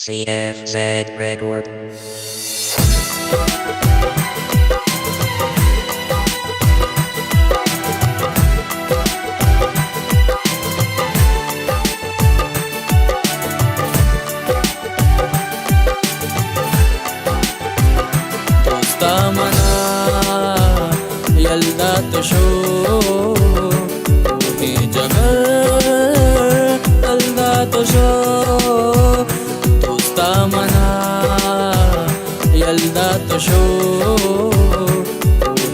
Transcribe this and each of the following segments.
CFZ Record. दोस्तामना यल्दा तुशो हे जगर यल्दा तुशो दोस्तामना यल्दा तुशो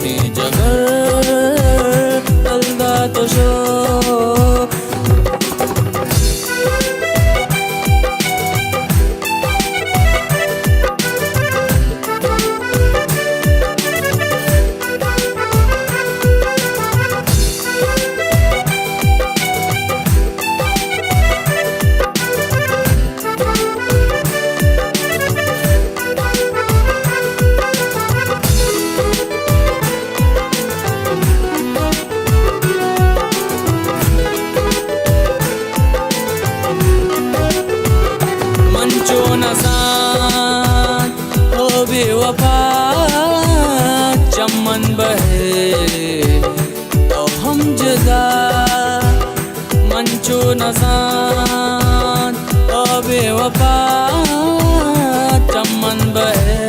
हे जगर यल्दा तुशो हो बेवफा चमन बहे तो हम जुदा मंचो नसान हो बेवफा चमन बहे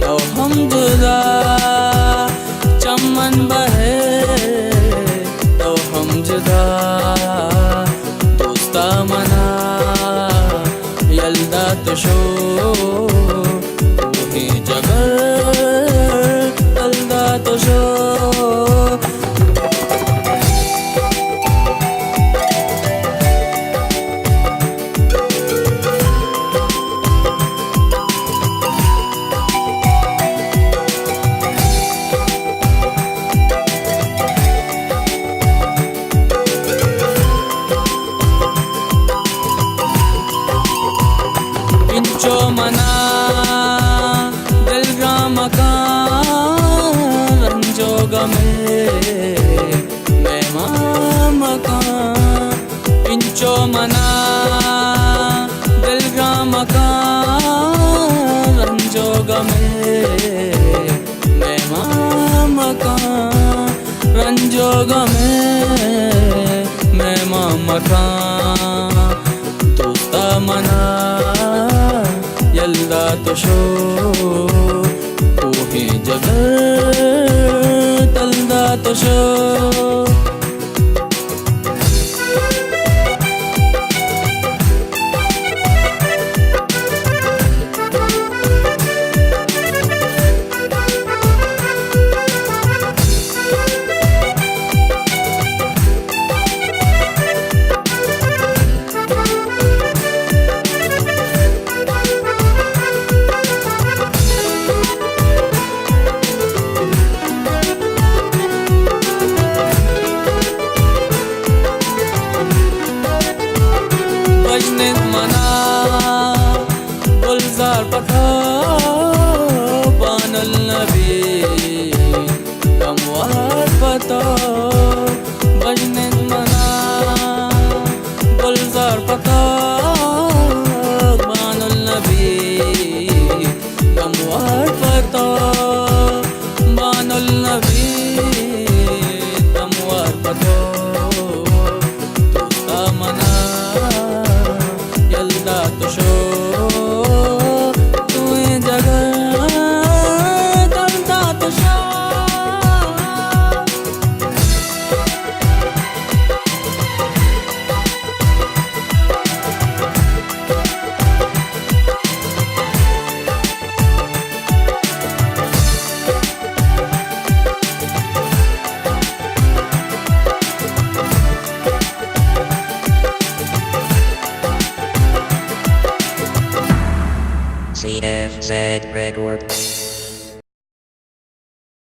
तो हम जुदा चमन बहे तो हम जुदा दोस्ता मना यल्दा तुशो हे जगर यल्दा तुशो इंचो मना दिल का मकान रंजो गमे मेहमान मकान इंचो मना दिल का मकान रंजो गमे मेहमान मकान रंजो गमे मेहमान मकान दोस्ता मना यल्दा तुशो हे जगर यल्दा तुशो बजनेत मना गुलजार पथा बानल नबी कमवार पता बजनेत मना गुलजार पथा बानल नबी कमवार पता बानल नबी कमवार पता दोस्ता मना यल्दा तुशो तुए जगर यल्दा तुशो CFZ Record.